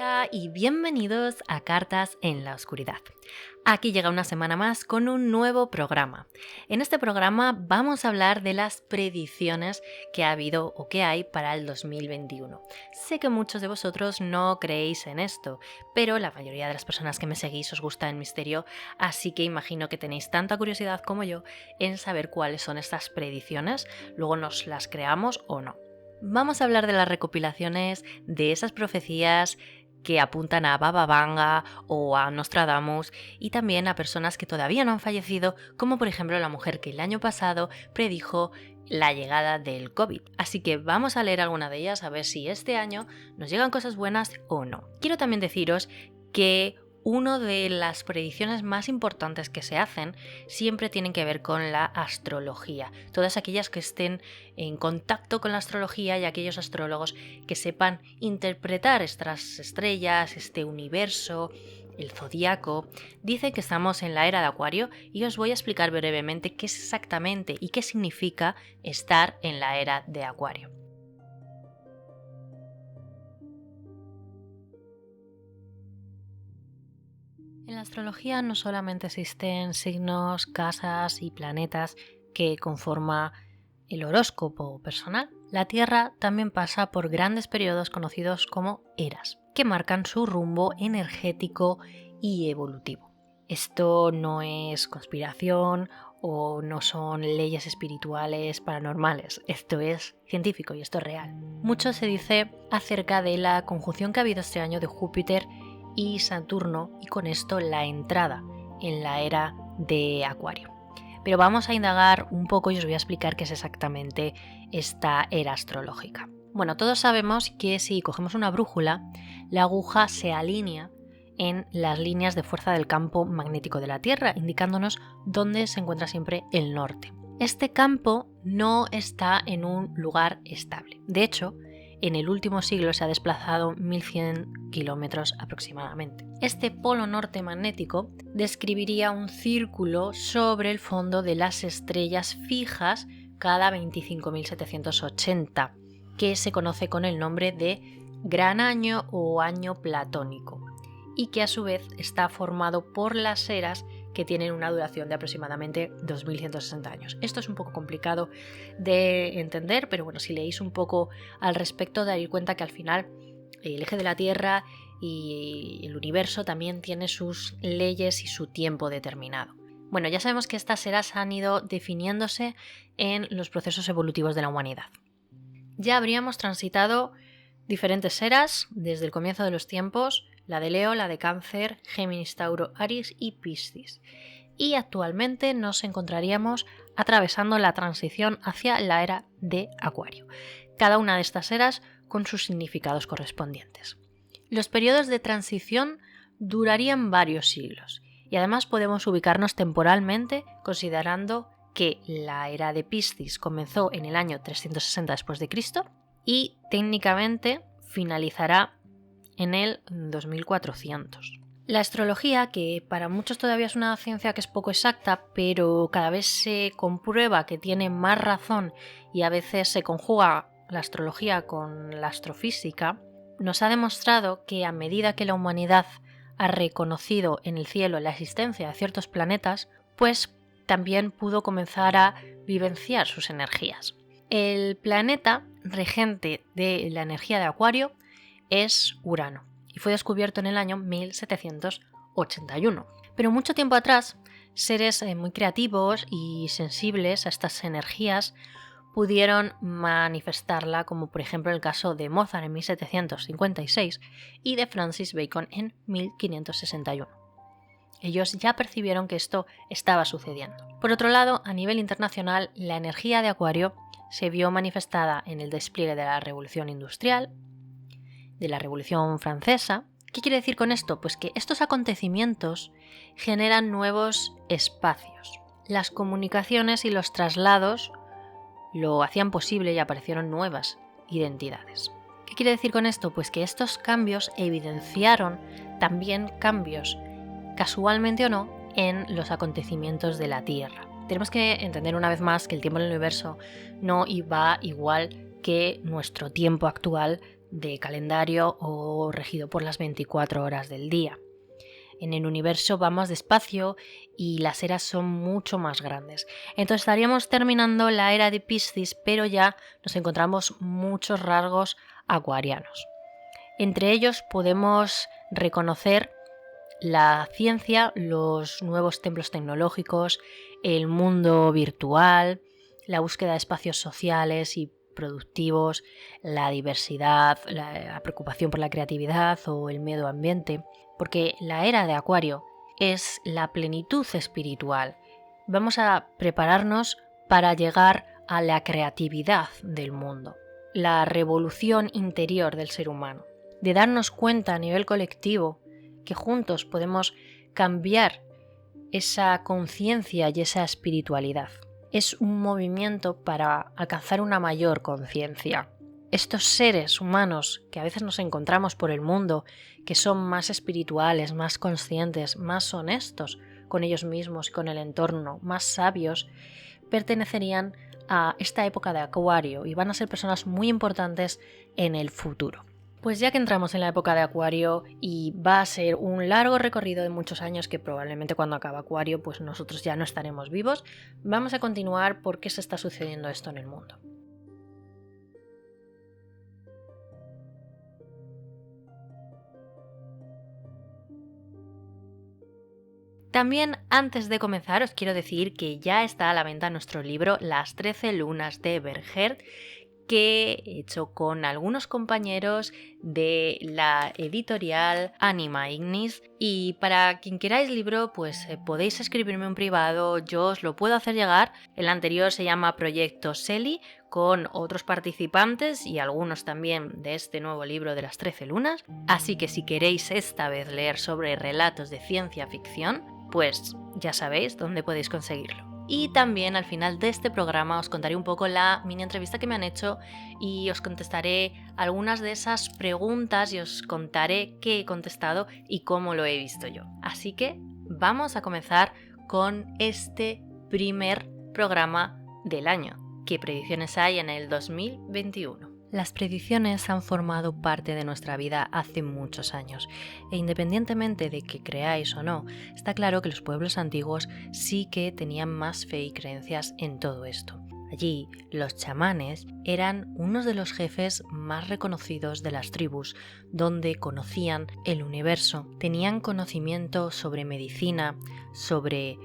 Hola y bienvenidos a Cartas en la Oscuridad. Aquí llega una semana más con un nuevo programa. En este programa vamos a hablar de las predicciones que ha habido o que hay para el 2021. Sé que muchos de vosotros no creéis en esto, pero la mayoría de las personas que me seguís os gusta el misterio, así que imagino que tenéis tanta curiosidad como yo en saber cuáles son estas predicciones, luego nos las creamos o no. Vamos a hablar de las recopilaciones de esas profecías que apuntan a Baba Vanga o a Nostradamus y también a personas que todavía no han fallecido, como por ejemplo la mujer que el año pasado predijo la llegada del COVID. Así que vamos a leer alguna de ellas a ver si este año nos llegan cosas buenas o no. Quiero también deciros que una de las predicciones más importantes que se hacen siempre tienen que ver con la astrología. Todas aquellas que estén en contacto con la astrología y aquellos astrólogos que sepan interpretar estas estrellas, este universo, el zodíaco, dicen que estamos en la era de Acuario y os voy a explicar brevemente qué es exactamente y qué significa estar en la era de Acuario. En la astrología no solamente existen signos, casas y planetas que conforman el horóscopo personal. La Tierra también pasa por grandes periodos conocidos como eras, que marcan su rumbo energético y evolutivo. Esto no es conspiración o no son leyes espirituales paranormales, esto es científico y esto es real. Mucho se dice acerca de la conjunción que ha habido este año de Júpiter y Saturno y con esto la entrada en la era de Acuario. Pero vamos a indagar un poco y os voy a explicar qué es exactamente esta era astrológica. Bueno, todos sabemos que si cogemos una brújula, la aguja se alinea en las líneas de fuerza del campo magnético de la Tierra, indicándonos dónde se encuentra siempre el norte. Este campo no está en un lugar estable. De hecho, en el último siglo se ha desplazado 1100 kilómetros aproximadamente. Este polo norte magnético describiría un círculo sobre el fondo de las estrellas fijas cada 25.780, que se conoce con el nombre de Gran Año o Año Platónico, y que a su vez está formado por las eras que tienen una duración de aproximadamente 2160 años. Esto es un poco complicado de entender, pero bueno, si leéis un poco al respecto daréis cuenta que al final el eje de la Tierra y el universo también tiene sus leyes y su tiempo determinado. Bueno, ya sabemos que estas eras han ido definiéndose en los procesos evolutivos de la humanidad. Ya habríamos transitado diferentes eras desde el comienzo de los tiempos, la de Leo, la de Cáncer, Géminis, Tauro, Aries y Piscis. Y actualmente nos encontraríamos atravesando la transición hacia la era de Acuario. Cada una de estas eras con sus significados correspondientes. Los periodos de transición durarían varios siglos y además podemos ubicarnos temporalmente considerando que la era de Piscis comenzó en el año 360 después de Cristo y técnicamente finalizará en el 2400. La astrología, que para muchos todavía es una ciencia que es poco exacta, pero cada vez se comprueba que tiene más razón y a veces se conjuga la astrología con la astrofísica, nos ha demostrado que a medida que la humanidad ha reconocido en el cielo la existencia de ciertos planetas, pues también pudo comenzar a vivenciar sus energías. El planeta regente de la energía de Acuario es Urano y fue descubierto en el año 1781. Pero mucho tiempo atrás, seres muy creativos y sensibles a estas energías pudieron manifestarla, como por ejemplo el caso de Mozart en 1756 y de Francis Bacon en 1561. Ellos ya percibieron que esto estaba sucediendo. Por otro lado, a nivel internacional, la energía de Acuario se vio manifestada en el despliegue de la Revolución Industrial, de la Revolución Francesa. ¿Qué quiere decir con esto? Pues que estos acontecimientos generan nuevos espacios. Las comunicaciones y los traslados lo hacían posible y aparecieron nuevas identidades. ¿Qué quiere decir con esto? Pues que estos cambios evidenciaron también cambios, casualmente o no, en los acontecimientos de la Tierra. Tenemos que entender una vez más que el tiempo en el universo no iba igual que nuestro tiempo actual de calendario o regido por las 24 horas del día. En el universo va más despacio y las eras son mucho más grandes. Entonces estaríamos terminando la era de Piscis, pero ya nos encontramos muchos rasgos acuarianos. Entre ellos podemos reconocer la ciencia, los nuevos templos tecnológicos, el mundo virtual, la búsqueda de espacios sociales y productivos, la diversidad, la preocupación por la creatividad o el medio ambiente, porque la era de Acuario es la plenitud espiritual. Vamos a prepararnos para llegar a la creatividad del mundo, la revolución interior del ser humano, de darnos cuenta a nivel colectivo que juntos podemos cambiar esa conciencia y esa espiritualidad. Es un movimiento para alcanzar una mayor conciencia. Estos seres humanos que a veces nos encontramos por el mundo, que son más espirituales, más conscientes, más honestos con ellos mismos y con el entorno, más sabios, pertenecerían a esta época de Acuario y van a ser personas muy importantes en el futuro. Pues ya que entramos en la época de Acuario y va a ser un largo recorrido de muchos años que probablemente cuando acabe Acuario pues nosotros ya no estaremos vivos, vamos a continuar por qué se está sucediendo esto en el mundo. También antes de comenzar os quiero decir que ya está a la venta nuestro libro Las 13 lunas de Bergert, que he hecho con algunos compañeros de la editorial Anima Ignis, y para quien queráis el libro pues podéis escribirme en privado, yo os lo puedo hacer llegar. El anterior se llama Proyecto Selly, con otros participantes y algunos también de este nuevo libro de las 13 lunas, así que si queréis esta vez leer sobre relatos de ciencia ficción, pues ya sabéis dónde podéis conseguirlo. Y también al final de este programa os contaré un poco la mini entrevista que me han hecho y os contestaré algunas de esas preguntas y os contaré qué he contestado y cómo lo he visto yo. Así que vamos a comenzar con este primer programa del año. ¿Qué predicciones hay en el 2021? Las predicciones han formado parte de nuestra vida hace muchos años e independientemente de que creáis o no, está claro que los pueblos antiguos sí que tenían más fe y creencias en todo esto. Allí, los chamanes eran unos de los jefes más reconocidos de las tribus, donde conocían el universo, tenían conocimiento sobre medicina, sobre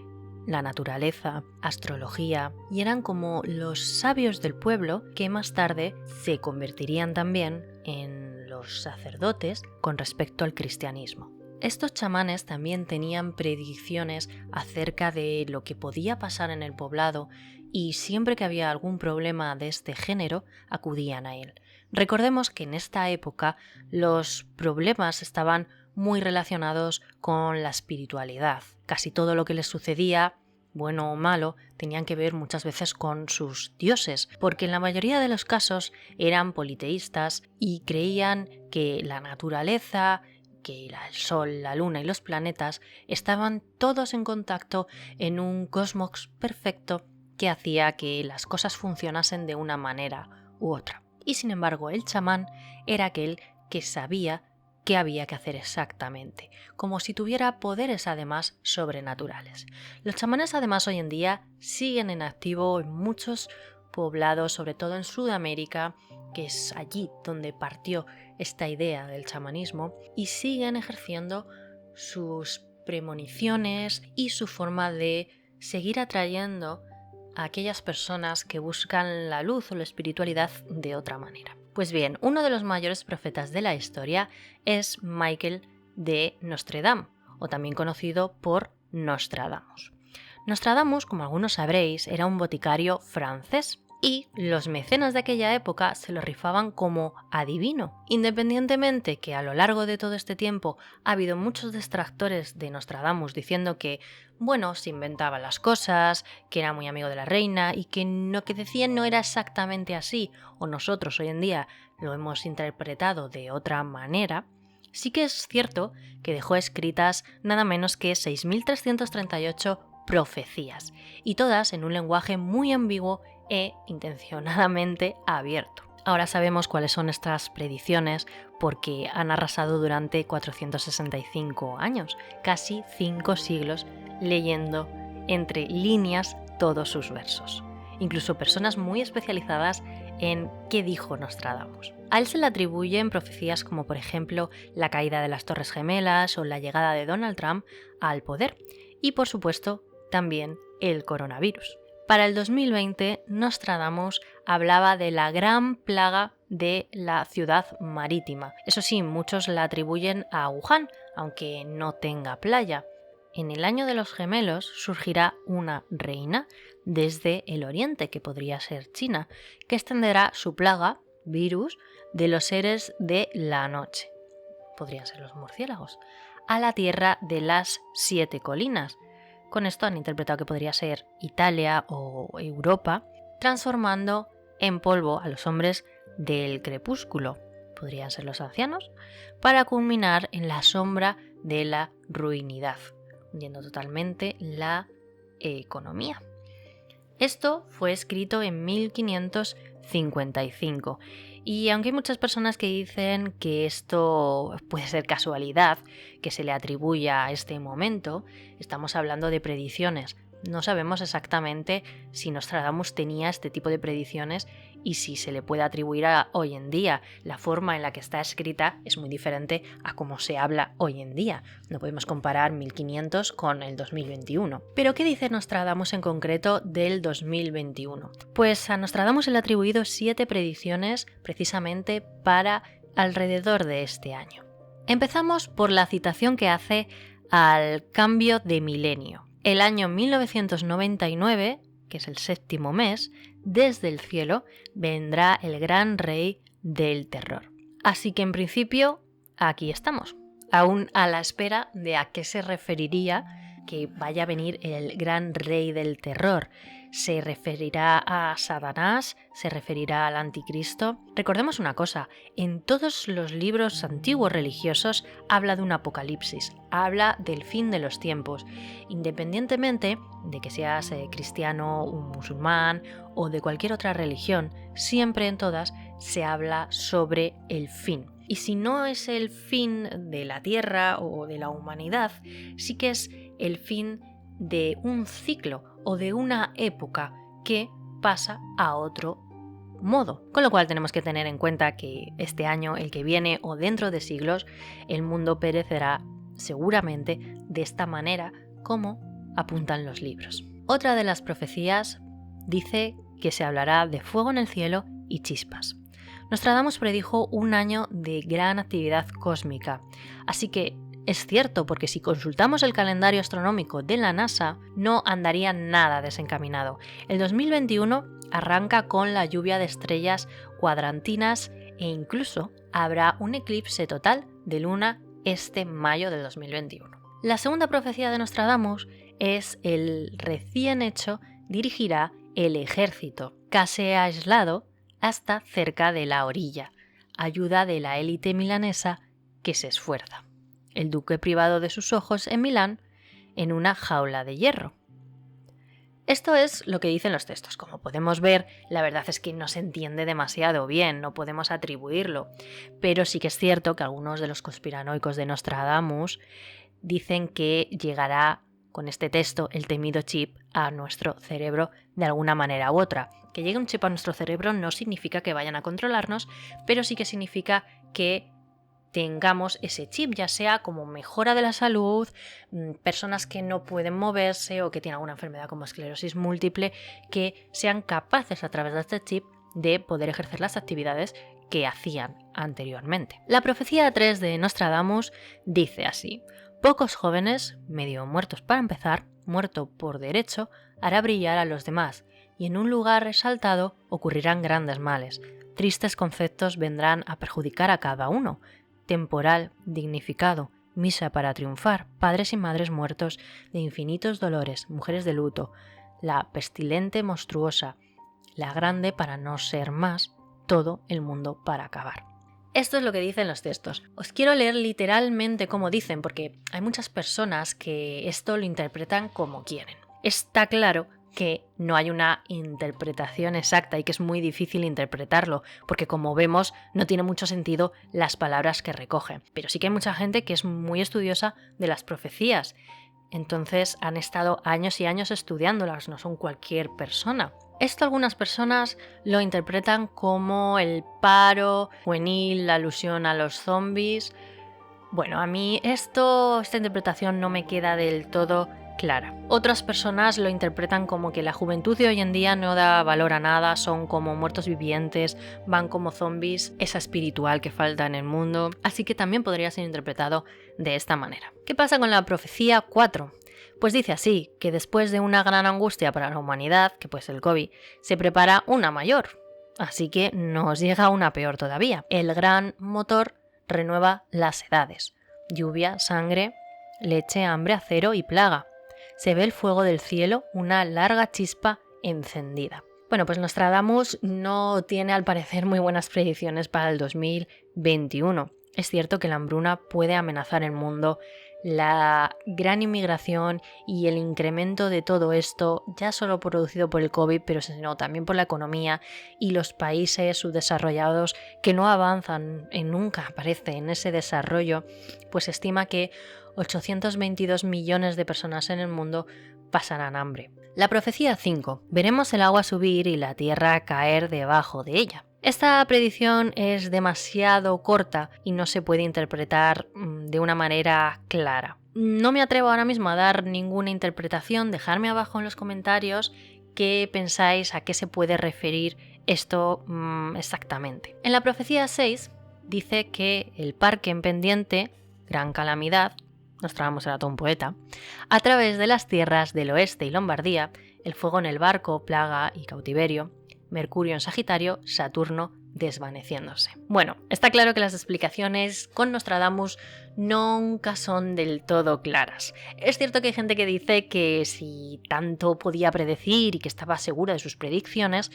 la naturaleza, astrología, y eran como los sabios del pueblo que más tarde se convertirían también en los sacerdotes con respecto al cristianismo. Estos chamanes también tenían predicciones acerca de lo que podía pasar en el poblado y siempre que había algún problema de este género acudían a él. Recordemos que en esta época los problemas estaban muy relacionados con la espiritualidad. Casi todo lo que les sucedía, bueno o malo, tenían que ver muchas veces con sus dioses, porque en la mayoría de los casos eran politeístas y creían que la naturaleza, que el sol, la luna y los planetas estaban todos en contacto en un cosmos perfecto que hacía que las cosas funcionasen de una manera u otra. Y sin embargo, el chamán era aquel que sabía qué había que hacer exactamente, como si tuviera poderes además sobrenaturales. Los chamanes además hoy en día siguen en activo en muchos poblados, sobre todo en Sudamérica, que es allí donde partió esta idea del chamanismo, y siguen ejerciendo sus premoniciones y su forma de seguir atrayendo a aquellas personas que buscan la luz o la espiritualidad de otra manera. Pues bien, uno de los mayores profetas de la historia es Michael de Nostredame, o también conocido por Nostradamus. Nostradamus, como algunos sabréis, era un boticario francés y los mecenas de aquella época se lo rifaban como adivino, independientemente que a lo largo de todo este tiempo ha habido muchos detractores de Nostradamus diciendo que, bueno, se inventaba las cosas, que era muy amigo de la reina y que lo que decían no era exactamente así, o nosotros hoy en día lo hemos interpretado de otra manera. Sí que es cierto que dejó escritas nada menos que 6.338 profecías, y todas en un lenguaje muy ambiguo e intencionadamente abierto. Ahora sabemos cuáles son estas predicciones porque han arrasado durante 465 años, casi 5 siglos, leyendo entre líneas todos sus versos. Incluso personas muy especializadas en qué dijo Nostradamus. A él se le atribuyen profecías como por ejemplo la caída de las Torres Gemelas o la llegada de Donald Trump al poder y por supuesto también el coronavirus. Para el 2020 Nostradamus hablaba de la gran plaga de la ciudad marítima. Eso sí, muchos la atribuyen a Wuhan, aunque no tenga playa. En el año de los gemelos surgirá una reina desde el oriente, que podría ser China, que extenderá su plaga, virus, de los seres de la noche, podrían ser los murciélagos, a la tierra de las 7 colinas. Con esto han interpretado que podría ser Italia o Europa, transformando en polvo a los hombres del crepúsculo, podrían ser los ancianos, para culminar en la sombra de la ruinidad, hundiendo totalmente la economía. Esto fue escrito en 1555 y aunque hay muchas personas que dicen que esto puede ser casualidad, que se le atribuya a este momento, estamos hablando de predicciones. No sabemos exactamente si Nostradamus tenía este tipo de predicciones y si se le puede atribuir a hoy en día. La forma en la que está escrita es muy diferente a cómo se habla hoy en día. No podemos comparar 1500 con el 2021. ¿Pero qué dice Nostradamus en concreto del 2021? Pues a Nostradamus se le ha atribuido 7 predicciones precisamente para alrededor de este año. Empezamos por la citación que hace al cambio de milenio. El año 1999, que es el 7º mes, desde el cielo vendrá el gran rey del terror. Así que en principio aquí estamos, aún a la espera de a qué se referiría que vaya a venir el gran rey del terror. ¿Se referirá a Satanás? ¿Se referirá al anticristo? Recordemos una cosa, en todos los libros antiguos religiosos habla de un apocalipsis, habla del fin de los tiempos, independientemente de que seas cristiano, un musulmán o de cualquier otra religión, siempre en todas se habla sobre el fin. Y si no es el fin de la Tierra o de la humanidad, sí que es el fin de un ciclo o de una época que pasa a otro modo. Con lo cual tenemos que tener en cuenta que este año, el que viene o dentro de siglos, el mundo perecerá seguramente de esta manera como apuntan los libros. Otra de las profecías dice que se hablará de fuego en el cielo y chispas. Nostradamus predijo un año de gran actividad cósmica, así que es cierto, porque si consultamos el calendario astronómico de la NASA, no andaría nada desencaminado. El 2021 arranca con la lluvia de estrellas cuadrantinas e incluso habrá un eclipse total de luna este mayo del 2021. La segunda profecía de Nostradamus es el recién hecho dirigirá el ejército, casi aislado hasta cerca de la orilla, ayuda de la élite milanesa que se esfuerza. El duque privado de sus ojos en Milán en una jaula de hierro. Esto es lo que dicen los textos. Como podemos ver, la verdad es que no se entiende demasiado bien, no podemos atribuirlo, pero sí que es cierto que algunos de los conspiranoicos de Nostradamus dicen que llegará con este texto el temido chip a nuestro cerebro de alguna manera u otra. Que llegue un chip a nuestro cerebro no significa que vayan a controlarnos, pero sí que significa que tengamos ese chip, ya sea como mejora de la salud, personas que no pueden moverse o que tienen alguna enfermedad como esclerosis múltiple, que sean capaces a través de este chip de poder ejercer las actividades que hacían anteriormente. La profecía 3 de Nostradamus dice así: pocos jóvenes, medio muertos para empezar, muerto por derecho, hará brillar a los demás, y en un lugar resaltado ocurrirán grandes males. Tristes conceptos vendrán a perjudicar a cada uno. Temporal, dignificado, misa para triunfar, padres y madres muertos de infinitos dolores, mujeres de luto, la pestilente monstruosa, la grande para no ser más, todo el mundo para acabar. Esto es lo que dicen los textos. Os quiero leer literalmente cómo dicen, porque hay muchas personas que esto lo interpretan como quieren. Está claro que no hay una interpretación exacta y que es muy difícil interpretarlo, porque como vemos no tiene mucho sentido las palabras que recoge. Pero sí que hay mucha gente que es muy estudiosa de las profecías, entonces han estado años y años estudiándolas, no son cualquier persona. Esto algunas personas lo interpretan como el paro juvenil, la alusión a los zombies. Bueno, a mí esta interpretación no me queda del todo clara. Otras personas lo interpretan como que la juventud de hoy en día no da valor a nada, son como muertos vivientes, van como zombies, esa espiritual que falta en el mundo, así que también podría ser interpretado de esta manera. ¿Qué pasa con la profecía 4? Pues dice así, que después de una gran angustia para la humanidad, que pues el COVID, se prepara una mayor, así que nos llega una peor todavía. El gran motor renueva las edades, lluvia, sangre, leche, hambre, acero y plaga. Se ve el fuego del cielo, una larga chispa encendida. Bueno, pues Nostradamus no tiene al parecer muy buenas predicciones para el 2021. Es cierto que la hambruna puede amenazar el mundo, la gran inmigración y el incremento de todo esto, ya solo producido por el COVID, pero sino también por la economía y los países subdesarrollados que no avanzan nunca, parece, en ese desarrollo, pues se estima que 822 millones de personas en el mundo pasarán hambre. La profecía 5. Veremos el agua subir y la tierra caer debajo de ella. Esta predicción es demasiado corta y no se puede interpretar de una manera clara. No me atrevo ahora mismo a dar ninguna interpretación, dejadme abajo en los comentarios qué pensáis, a qué se puede referir esto exactamente. En la profecía 6 dice que el parque en pendiente, gran calamidad, Nostradamus era todo un poeta, a través de las tierras del oeste y Lombardía, el fuego en el barco, plaga y cautiverio, Mercurio en Sagitario, Saturno desvaneciéndose. Bueno, está claro que las explicaciones con Nostradamus nunca son del todo claras. Es cierto que hay gente que dice que si tanto podía predecir y que estaba segura de sus predicciones,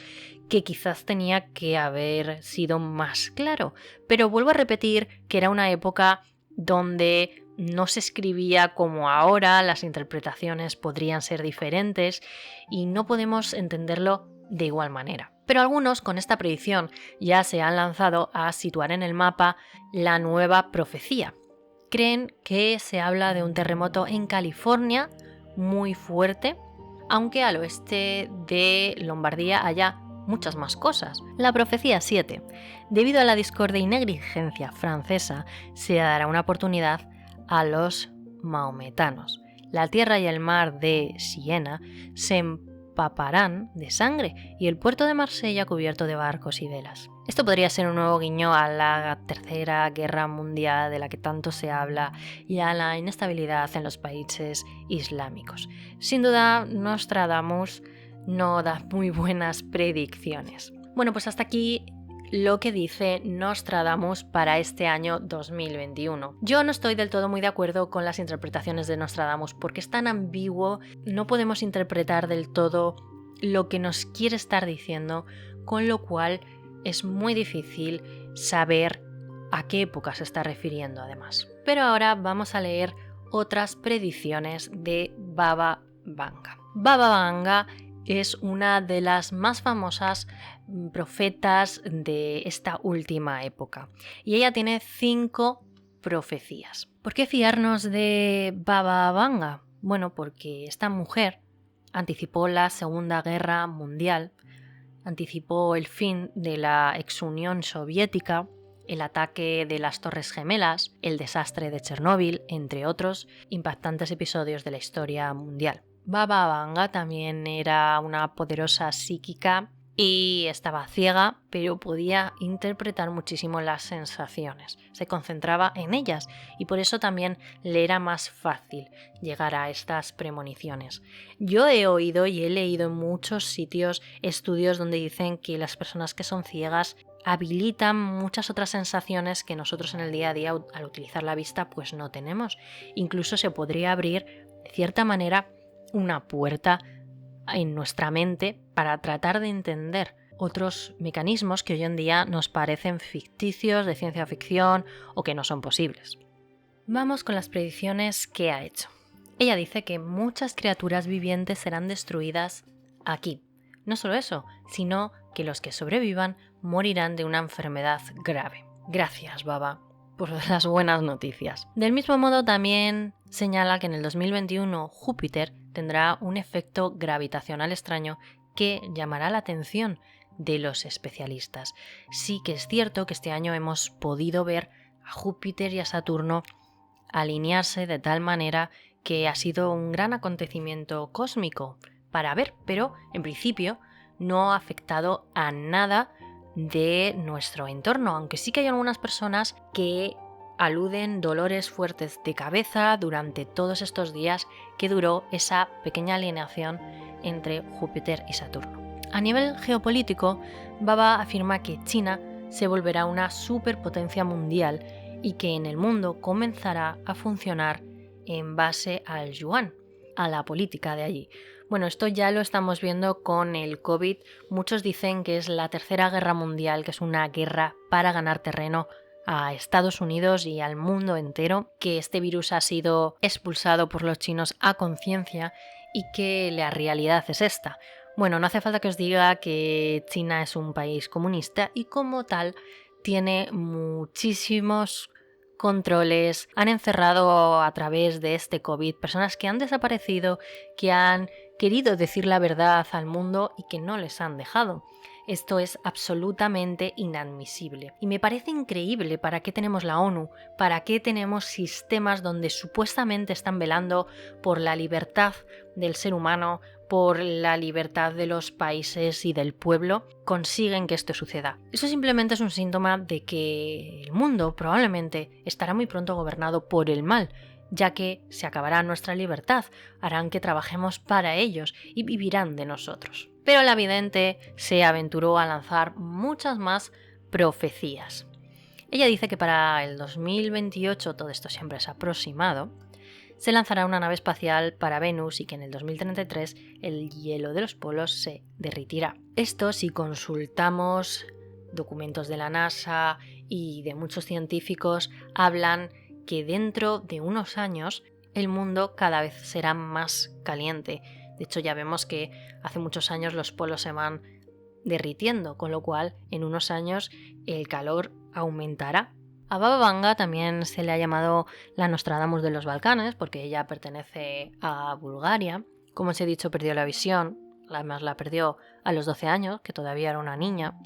que quizás tenía que haber sido más claro. Pero vuelvo a repetir que era una época donde no se escribía como ahora, las interpretaciones podrían ser diferentes y no podemos entenderlo de igual manera. Pero algunos con esta predicción ya se han lanzado a situar en el mapa la nueva profecía. Creen que se habla de un terremoto en California muy fuerte, aunque al oeste de Lombardía haya muchas más cosas. La profecía 7. Debido a la discordia y negligencia francesa, se dará una oportunidad a los maometanos. La tierra y el mar de Siena se empaparán de sangre y el puerto de Marsella cubierto de barcos y velas. Esto podría ser un nuevo guiño a la Tercera Guerra Mundial de la que tanto se habla y a la inestabilidad en los países islámicos. Sin duda, Nostradamus no da muy buenas predicciones. Bueno, pues hasta aquí lo que dice Nostradamus para este año 2021. Yo no estoy del todo muy de acuerdo con las interpretaciones de Nostradamus porque es tan ambiguo, no podemos interpretar del todo lo que nos quiere estar diciendo, con lo cual es muy difícil saber a qué época se está refiriendo además. Pero ahora vamos a leer otras predicciones de Baba Vanga. Baba Vanga es una de las más famosas profetas de esta última época y ella tiene 5 profecías. ¿Por qué fiarnos de Baba Vanga? Bueno, porque esta mujer anticipó la Segunda Guerra Mundial, anticipó el fin de la ex Unión Soviética, el ataque de las Torres Gemelas, el desastre de Chernóbil, entre otros impactantes episodios de la historia mundial. Baba Vanga también era una poderosa psíquica y estaba ciega, pero podía interpretar muchísimo las sensaciones. Se concentraba en ellas y por eso también le era más fácil llegar a estas premoniciones. Yo he oído y he leído en muchos sitios estudios donde dicen que las personas que son ciegas habilitan muchas otras sensaciones que nosotros en el día a día al utilizar la vista pues no tenemos. Incluso se podría abrir de cierta manera una puerta en nuestra mente para tratar de entender otros mecanismos que hoy en día nos parecen ficticios, de ciencia ficción o que no son posibles. Vamos con las predicciones que ha hecho. Ella dice que muchas criaturas vivientes serán destruidas aquí. No solo eso, sino que los que sobrevivan morirán de una enfermedad grave. Gracias, Baba, por las buenas noticias. Del mismo modo, también señala que en el 2021 Júpiter tendrá un efecto gravitacional extraño que llamará la atención de los especialistas. Sí que es cierto que este año hemos podido ver a Júpiter y a Saturno alinearse de tal manera que ha sido un gran acontecimiento cósmico para ver, pero en principio no ha afectado a nada de nuestro entorno, aunque sí que hay algunas personas que aluden dolores fuertes de cabeza durante todos estos días que duró esa pequeña alineación entre Júpiter y Saturno. A nivel geopolítico, Baba afirma que China se volverá una superpotencia mundial y que en el mundo comenzará a funcionar en base al yuan, a la política de allí. Bueno, esto ya lo estamos viendo con el COVID. Muchos dicen que es la tercera guerra mundial, que es una guerra para ganar terreno a Estados Unidos y al mundo entero, que este virus ha sido expulsado por los chinos a conciencia y que la realidad es esta. Bueno, no hace falta que os diga que China es un país comunista y como tal tiene muchísimos controles, han encerrado a través de este COVID personas que han desaparecido, que han querido decir la verdad al mundo y que no les han dejado. Esto es absolutamente inadmisible. Y me parece increíble para qué tenemos la ONU, para qué tenemos sistemas donde supuestamente están velando por la libertad del ser humano, por la libertad de los países y del pueblo, consiguen que esto suceda. Eso simplemente es un síntoma de que el mundo probablemente estará muy pronto gobernado por el mal, ya que se acabará nuestra libertad, harán que trabajemos para ellos y vivirán de nosotros. Pero la vidente se aventuró a lanzar muchas más profecías. Ella dice que para el 2028, todo esto siempre es aproximado, se lanzará una nave espacial para Venus y que en el 2033 el hielo de los polos se derretirá. Esto, si consultamos documentos de la NASA y de muchos científicos, hablan que dentro de unos años el mundo cada vez será más caliente. De hecho, ya vemos que hace muchos años los polos se van derritiendo, con lo cual en unos años el calor aumentará. A Baba Vanga también se le ha llamado la Nostradamus de los Balcanes porque ella pertenece a Bulgaria. Como os he dicho, perdió la visión, además la perdió a los 12 años, que todavía era una niña.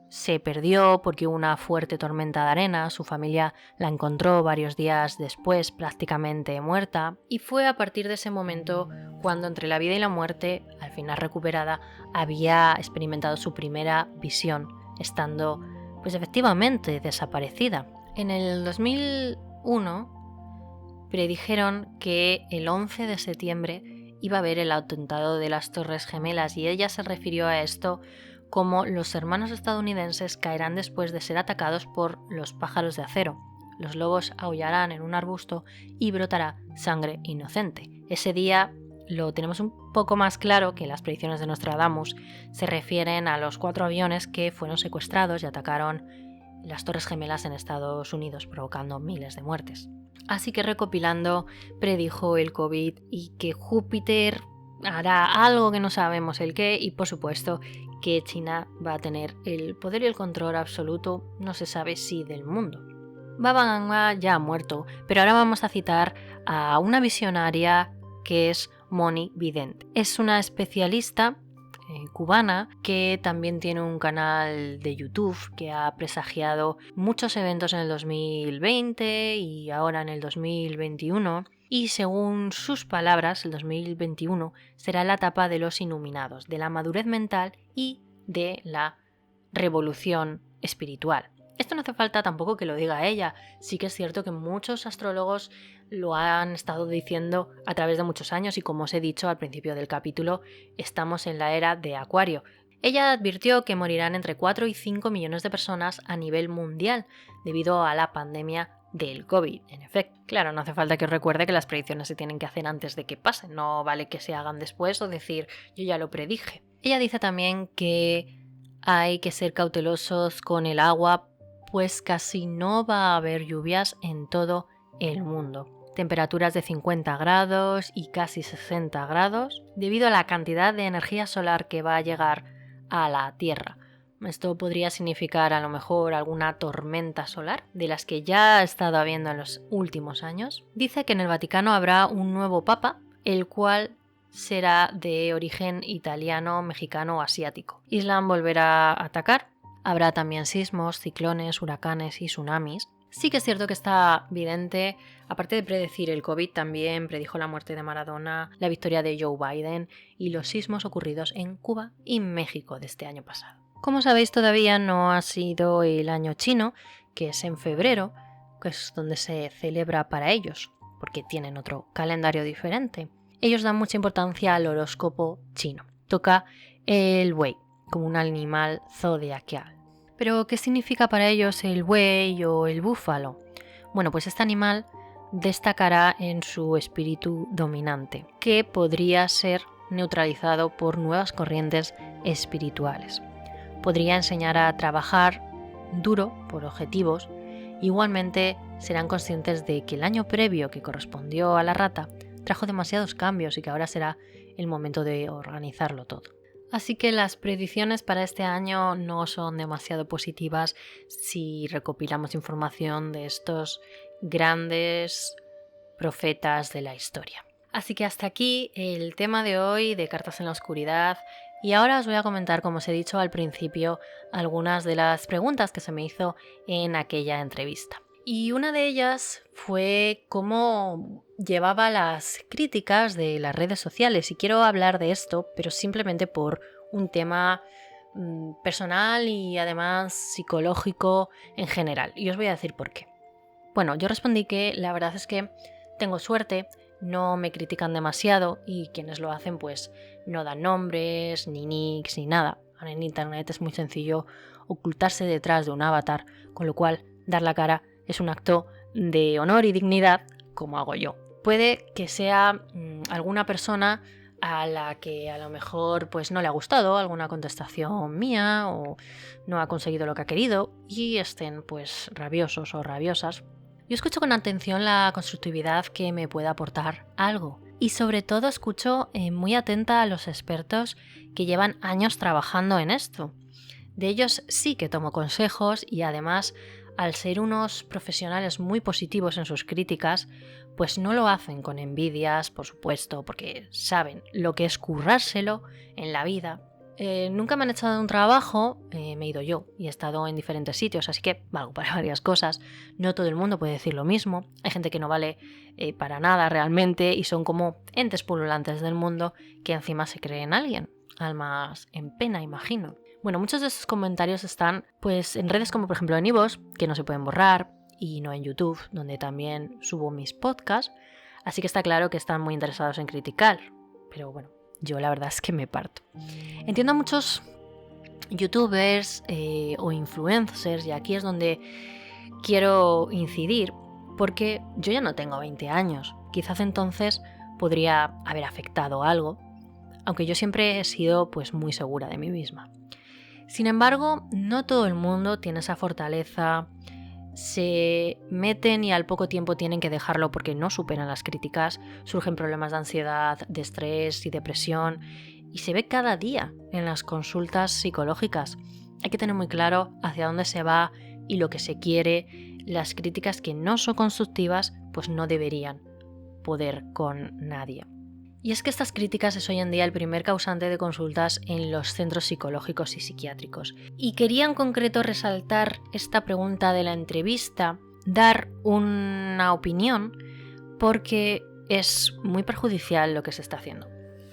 Se perdió porque hubo una fuerte tormenta de arena, su familia la encontró varios días después prácticamente muerta y fue a partir de ese momento cuando entre la vida y la muerte, al final recuperada, había experimentado su primera visión, estando pues efectivamente desaparecida. En el 2001 predijeron que el 11 de septiembre iba a haber el atentado de las Torres Gemelas y ella se refirió a esto como los hermanos estadounidenses caerán después de ser atacados por los pájaros de acero. Los lobos aullarán en un arbusto y brotará sangre inocente. Ese día lo tenemos un poco más claro que las predicciones de Nostradamus se refieren a los 4 aviones que fueron secuestrados y atacaron las Torres Gemelas en Estados Unidos, provocando miles de muertes. Así que recopilando, predijo el COVID y que Júpiter hará algo que no sabemos el qué y por supuesto que China va a tener el poder y el control absoluto, no se sabe si del mundo. Baba Vanga ya ha muerto, pero ahora vamos a citar a una visionaria que es Moni Vidente. Es una especialista cubana que también tiene un canal de YouTube que ha presagiado muchos eventos en el 2020 y ahora en el 2021 y según sus palabras el 2021 será la etapa de los iluminados, de la madurez mental y de la revolución espiritual. Esto no hace falta tampoco que lo diga ella, sí que es cierto que muchos astrólogos lo han estado diciendo a través de muchos años y como os he dicho al principio del capítulo, estamos en la era de Acuario. Ella advirtió que morirán entre 4 y 5 millones de personas a nivel mundial debido a la pandemia del COVID. En efecto, claro, no hace falta que os recuerde que las predicciones se tienen que hacer antes de que pasen, no vale que se hagan después o decir yo ya lo predije. Ella dice también que hay que ser cautelosos con el agua, pues casi no va a haber lluvias en todo el mundo. temperaturas de 50 grados y casi 60 grados, debido a la cantidad de energía solar que va a llegar a la Tierra. Esto podría significar a lo mejor alguna tormenta solar, de las que ya ha estado habiendo en los últimos años. Dice que en el Vaticano habrá un nuevo papa, el cual será de origen italiano, mexicano o asiático. Island volverá a atacar. Habrá también sismos, ciclones, huracanes y tsunamis. Sí que es cierto que está vidente, aparte de predecir el COVID, también predijo la muerte de Maradona, la victoria de Joe Biden y los sismos ocurridos en Cuba y México de este año pasado. Como sabéis, todavía no ha sido el año chino, que es en febrero, que es donde se celebra para ellos, porque tienen otro calendario diferente. Ellos dan mucha importancia al horóscopo chino. Toca el buey, como un animal zodiacal. Pero, ¿qué significa para ellos el buey o el búfalo? Bueno, pues este animal destacará en su espíritu dominante, que podría ser neutralizado por nuevas corrientes espirituales. Podría enseñar a trabajar duro por objetivos. Igualmente serán conscientes de que el año previo que correspondió a la rata trajo demasiados cambios y que ahora será el momento de organizarlo todo. Así que las predicciones para este año no son demasiado positivas si recopilamos información de estos grandes profetas de la historia. Así que hasta aquí el tema de hoy de Cartas en la Oscuridad. Y ahora os voy a comentar, como os he dicho al principio, algunas de las preguntas que se me hizo en aquella entrevista. Y una de ellas fue cómo llevaba las críticas de las redes sociales. Y quiero hablar de esto, pero simplemente por un tema personal y además psicológico en general. Y os voy a decir por qué. Bueno, yo respondí que la verdad es que tengo suerte, no me critican demasiado y quienes lo hacen pues no dan nombres, ni nicks, ni nada. Ahora en internet es muy sencillo ocultarse detrás de un avatar, con lo cual dar la cara es un acto de honor y dignidad, como hago yo. Puede que sea alguna persona a la que a lo mejor pues no le ha gustado alguna contestación mía o no ha conseguido lo que ha querido y estén pues rabiosos o rabiosas. Yo escucho con atención la constructividad que me pueda aportar algo y sobre todo escucho muy atenta a los expertos que llevan años trabajando en esto. De ellos sí que tomo consejos y además, al ser unos profesionales muy positivos en sus críticas, pues no lo hacen con envidias, por supuesto, porque saben lo que es currárselo en la vida. Nunca me han echado de un trabajo, me he ido yo y he estado en diferentes sitios, así que valgo para varias cosas. No todo el mundo puede decir lo mismo. Hay gente que no vale para nada realmente y son como entes pululantes del mundo que encima se creen alguien. Almas en pena, imagino. Bueno, muchos de esos comentarios están pues en redes como por ejemplo en iVoox, que no se pueden borrar, y no en YouTube, donde también subo mis podcasts. Así que está claro que están muy interesados en criticar. Pero bueno, yo la verdad es que me parto. Entiendo a muchos youtubers o influencers, y aquí es donde quiero incidir, porque yo ya no tengo 20 años. Quizás entonces podría haber afectado algo, aunque yo siempre he sido pues muy segura de mí misma. Sin embargo, no todo el mundo tiene esa fortaleza, se meten y al poco tiempo tienen que dejarlo porque no superan las críticas, surgen problemas de ansiedad, de estrés y depresión y se ve cada día en las consultas psicológicas. Hay que tener muy claro hacia dónde se va y lo que se quiere. Las críticas que no son constructivas pues no deberían poder con nadie. Y es que estas críticas es hoy en día el primer causante de consultas en los centros psicológicos y psiquiátricos. Y quería en concreto resaltar esta pregunta de la entrevista, dar una opinión, porque es muy perjudicial lo que se está haciendo.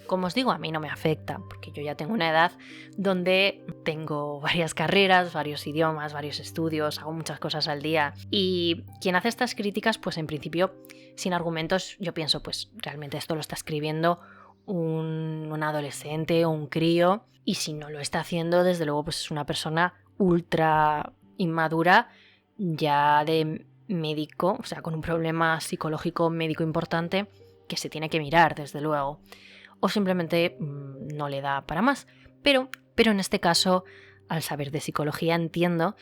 Como os digo, a mí no me afecta, porque yo ya tengo una edad donde tengo varias carreras, varios idiomas, varios estudios, hago muchas cosas al día. Y quien hace estas críticas, pues en principio, sin argumentos, yo pienso, pues realmente esto lo está escribiendo un adolescente o un crío, y si no lo está haciendo, desde luego, pues es una persona ultra inmadura, ya de médico, o sea, con un problema psicológico médico importante que se tiene que mirar, desde luego. O simplemente no le da para más. Pero en este caso, al saber de psicología, entiendo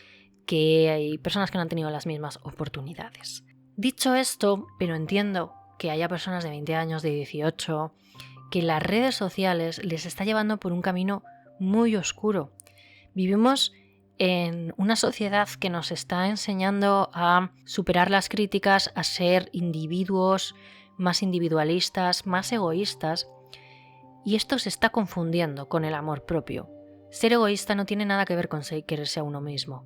que hay personas que no han tenido las mismas oportunidades. Dicho esto, pero entiendo que haya personas de 20 años, de 18, que las redes sociales les está llevando por un camino muy oscuro. Vivimos en una sociedad que nos está enseñando a superar las críticas, a ser individuos más individualistas, más egoístas, y esto se está confundiendo con el amor propio. Ser egoísta no tiene nada que ver con quererse a uno mismo.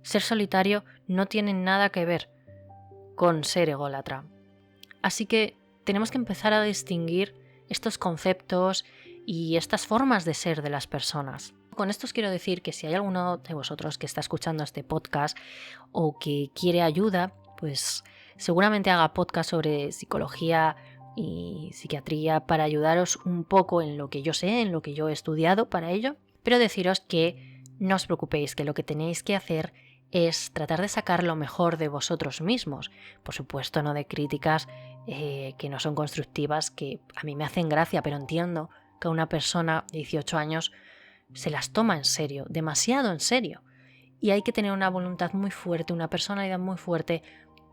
Ser solitario no tiene nada que ver con ser ególatra. Así que tenemos que empezar a distinguir estos conceptos y estas formas de ser de las personas. Con esto os quiero decir que si hay alguno de vosotros que está escuchando este podcast o que quiere ayuda, pues seguramente haga podcast sobre psicología y psiquiatría para ayudaros un poco en lo que yo sé, en lo que yo he estudiado para ello. Pero deciros que no os preocupéis, que lo que tenéis que hacer es tratar de sacar lo mejor de vosotros mismos. Por supuesto, no de críticas que no son constructivas, que a mí me hacen gracia, pero entiendo que una persona de 18 años se las toma en serio, demasiado en serio. Y hay que tener una voluntad muy fuerte, una personalidad muy fuerte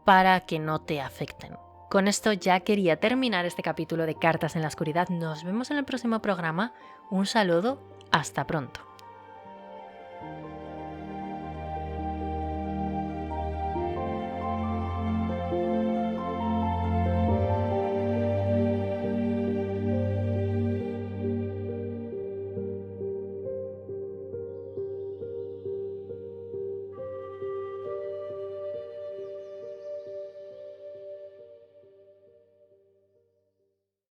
para que no te afecten. Con esto ya quería terminar este capítulo de Cartas en la Oscuridad. Nos vemos en el próximo programa. Un saludo, hasta pronto.